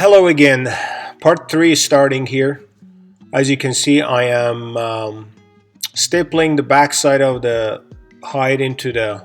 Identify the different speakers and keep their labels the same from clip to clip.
Speaker 1: Hello again. Part 3 is starting here. As you can see, I am stapling the back side of the hide into the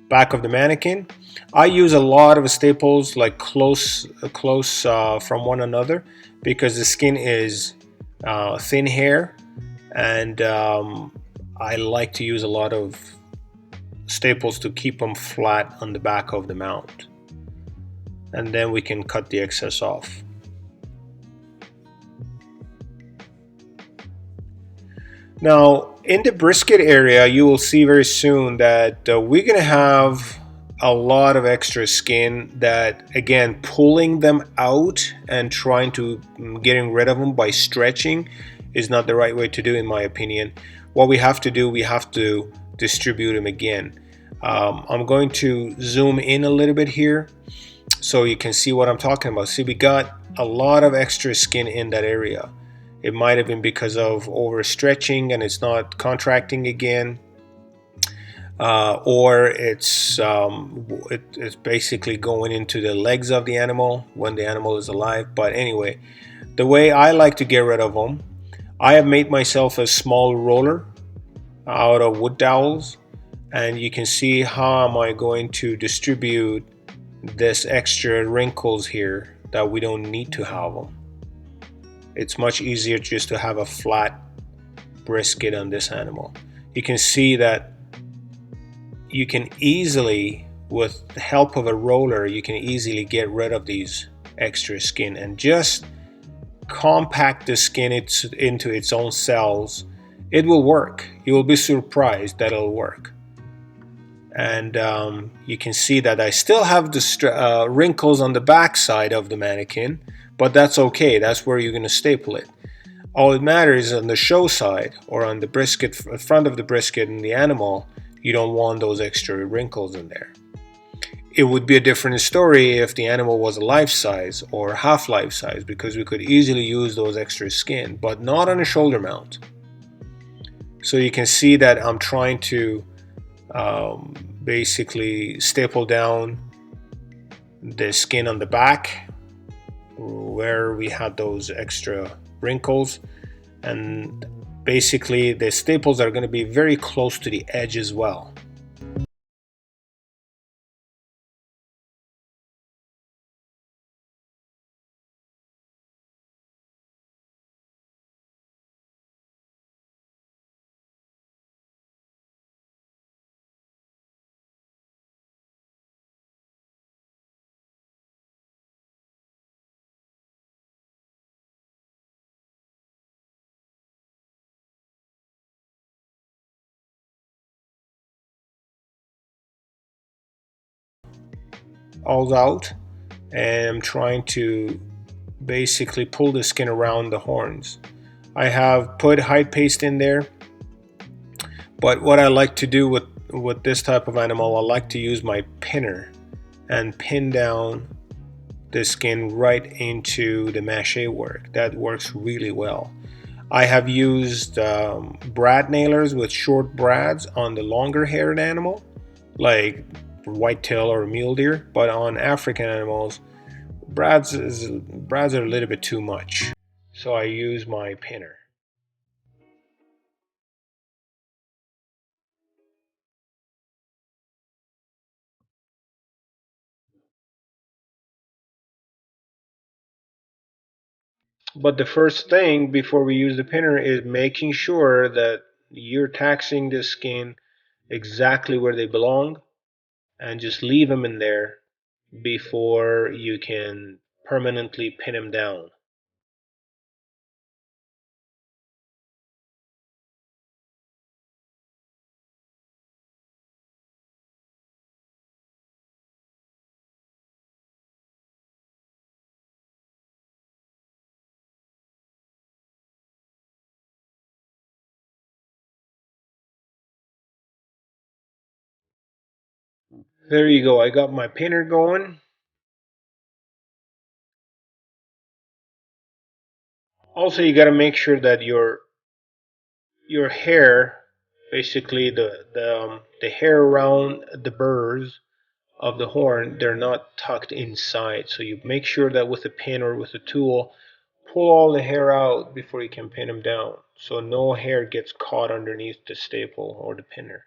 Speaker 1: back of the mannequin. I use a lot of staples like close from one another because the skin is thin hair, and I like to use a lot of staples to keep them flat on the back of the mount, and then we can cut the excess off. Now, in the brisket area, you will see very soon that we're going to have a lot of extra skin that, again, pulling them out and trying to getting rid of them by stretching is not the right way to do, in my opinion. What we have to do, we have to distribute them again. I'm going to zoom in a little bit here so you can see what I'm talking about. See, we got a lot of extra skin in that area. It might have been because of overstretching and it's not contracting again, or it's basically going into the legs of the animal when the animal is alive. But anyway, the way I like to get rid of them, I have made myself a small roller out of wood dowels, and you can see how am I going to distribute this extra wrinkles here that we don't need to have them. It's much easier just to have a flat brisket on this animal. You can see that you can easily, with the help of a roller, you can easily get rid of these extra skin and just compact the skin into its own cells. It will work. You will be surprised that it'll work. And you can see that I still have the wrinkles on the back side of the mannequin, but that's okay. That's where you're going to staple it. All it matters is on the show side or on the brisket, front of the brisket and the animal, you don't want those extra wrinkles in there. It would be a different story if the animal was a life size or half life size, because we could easily use those extra skin, but not on a shoulder mount. So you can see that I'm trying to basically staple down the skin on the back where we had those extra wrinkles, and basically the staples are going to be very close to the edge as well. All out, and I'm trying to basically pull the skin around the horns. I have put hide paste in there, but what I like to do with this type of animal, I like to use my pinner and pin down the skin right into the mache work. That works really well. I have used brad nailers with short brads on the longer haired animal, like whitetail or mule deer, but on African animals, brads are a little bit too much. So I use my pinner. But the first thing before we use the pinner is making sure that you're taxing the skin exactly where they belong, and just leave them in there before you can permanently pin them down. There you go. I got my pinner going. Also, you got to make sure that your hair, basically the hair around the burrs of the horn, they're not tucked inside. So you make sure that with a pin or with a tool, pull all the hair out before you can pin them down, so no hair gets caught underneath the staple or the pinner.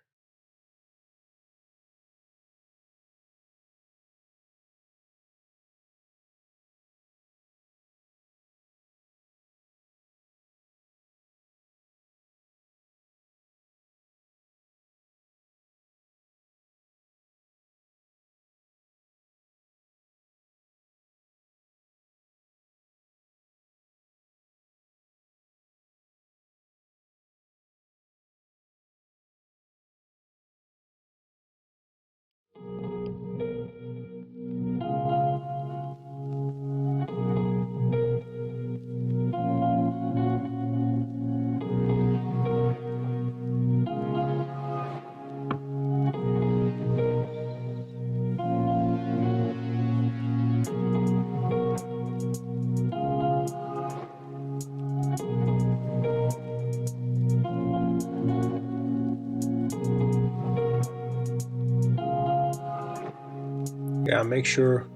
Speaker 1: Yeah, make sure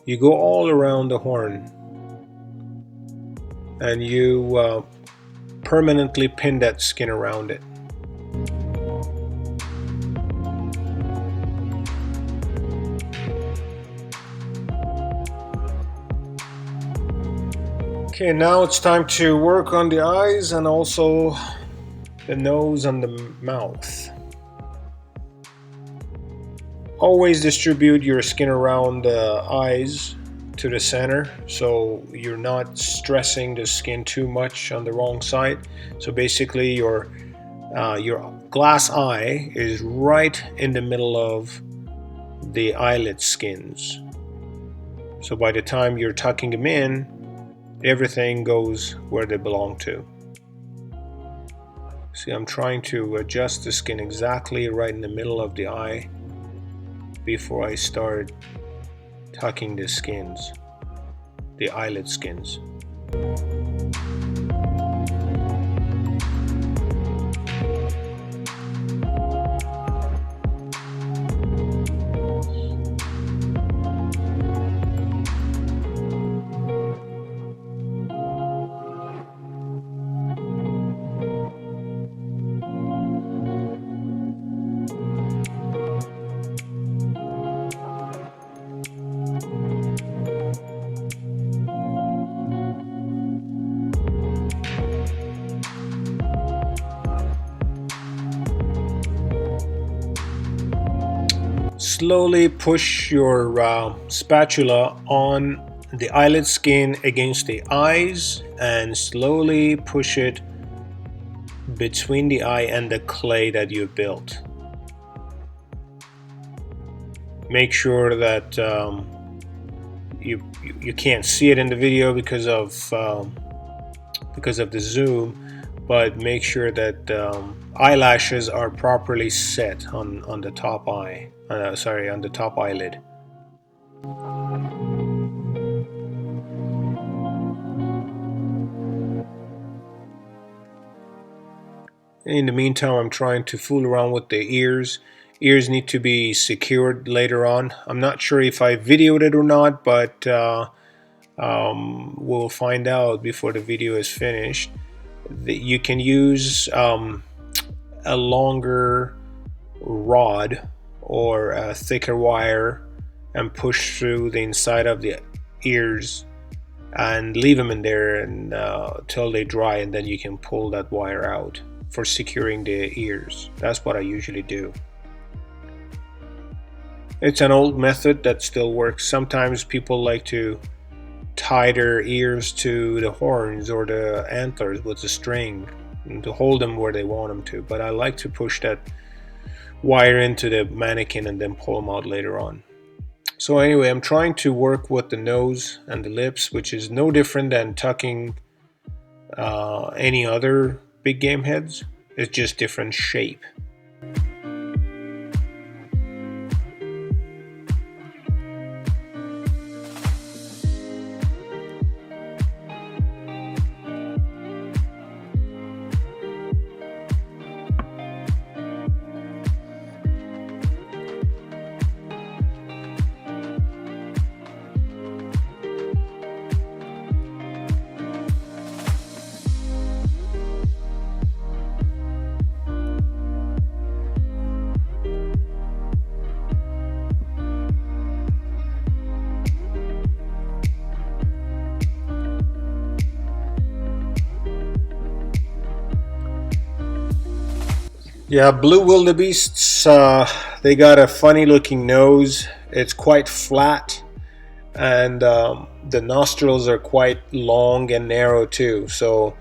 Speaker 1: you go all around the horn and you permanently pin that skin around it. Okay, now it's time to work on the eyes and also the nose and the mouth. Always distribute your skin around the eyes to the center, so you're not stressing the skin too much on the wrong side. So basically your glass eye is right in the middle of the eyelid skins. So by the time you're tucking them in, everything goes where they belong to. See, I'm trying to adjust the skin exactly right in the middle of the eye before I start tucking the skins, the eyelid skins. Slowly push your spatula on the eyelid skin against the eyes and slowly push it between the eye and the clay that you've built. Make sure that you can't see it in the video because of the zoom, but make sure that eyelashes are properly set on the top eye. On the top eyelid. In the meantime, I'm trying to fool around with the ears. Ears need to be secured later on. I'm not sure if I videoed it or not, but we'll find out before the video is finished. You can use a longer rod or a thicker wire and push through the inside of the ears and leave them in there until they dry, and then you can pull that wire out for securing the ears. That's what I usually do. It's an old method that still works. Sometimes people like to tie their ears to the horns or the antlers with a string and to hold them where they want them to, but I like to push that wire into the mannequin and then pull them out later on. So anyway, I'm trying to work with the nose and the lips, which is no different than tucking any other big game heads. It's just different shape. Yeah, blue wildebeests, they got a funny looking nose. It's quite flat, and the nostrils are quite long and narrow too. So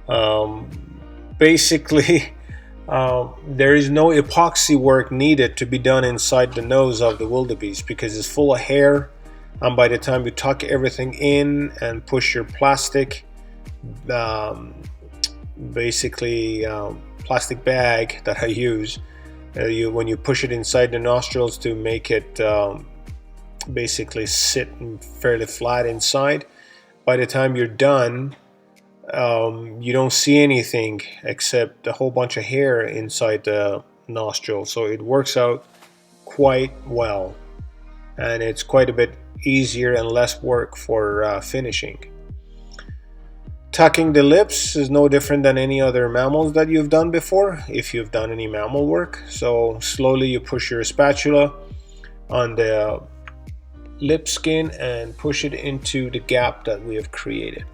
Speaker 1: um, basically, there is no epoxy work needed to be done inside the nose of the wildebeest because it's full of hair. And by the time you tuck everything in and push your plastic, um, basically plastic bag that I use, when you push it inside the nostrils to make it basically sit fairly flat inside, by the time you're done, you don't see anything except a whole bunch of hair inside the nostril. So it works out quite well, and it's quite a bit easier and less work for finishing. Tucking the lips is no different than any other mammals that you've done before, if you've done any mammal work. So slowly you push your spatula on the lip skin and push it into the gap that we have created.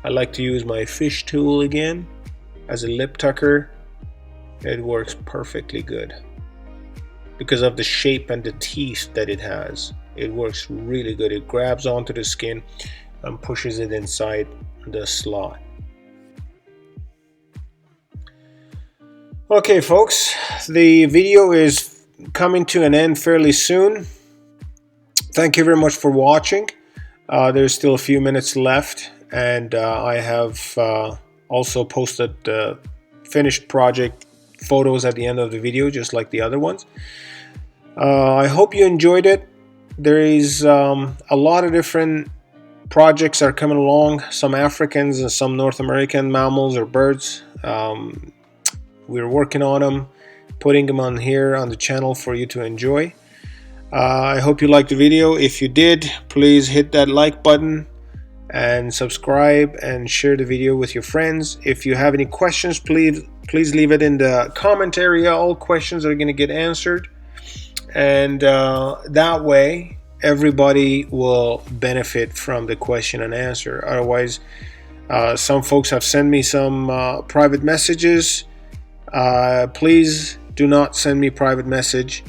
Speaker 1: I like to use my fish tool again as a lip tucker. It works perfectly good because of the shape and the teeth that it has. It works really good. It grabs onto the skin and pushes it inside the slot. Okay, folks, the video is coming to an end fairly soon. Thank you very much for watching. There's still a few minutes left, and I have also posted the finished project photos at the end of the video, just like the other ones. I hope you enjoyed it. There is a lot of different projects are coming along, some Africans and some North American mammals or birds. We're working on them, putting them on here on the channel for you to enjoy. I hope you liked the video. If you did, please hit that like button and subscribe and share the video with your friends. If you have any questions, please leave it in the comment area. All questions are going to get answered, and that way everybody will benefit from the question and answer. Otherwise, some folks have sent me some private messages. Please do not send me private message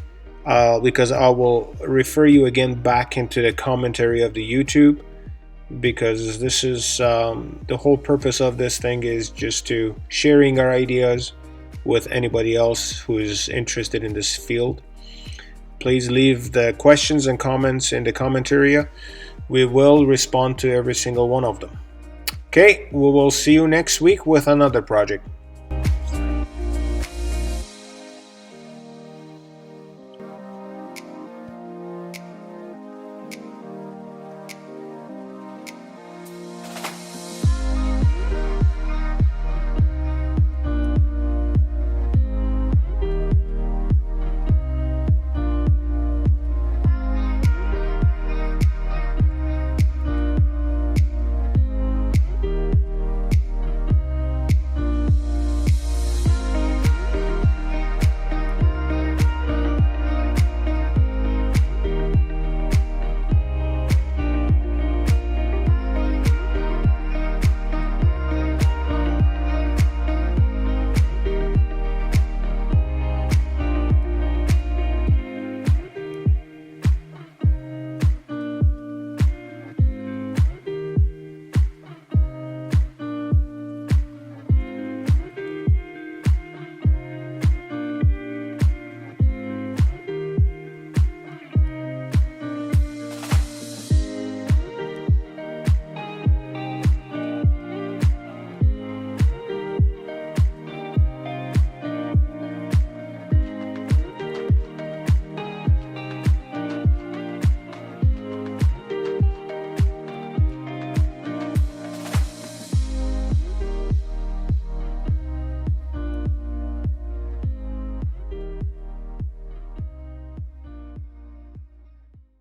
Speaker 1: because I will refer you again back into the commentary of the YouTube, because this is the whole purpose of this thing is just to sharing our ideas with anybody else who is interested in this field. Please leave the questions and comments in the comment area. We will respond to every single one of them. Okay, we will see you next week with another project.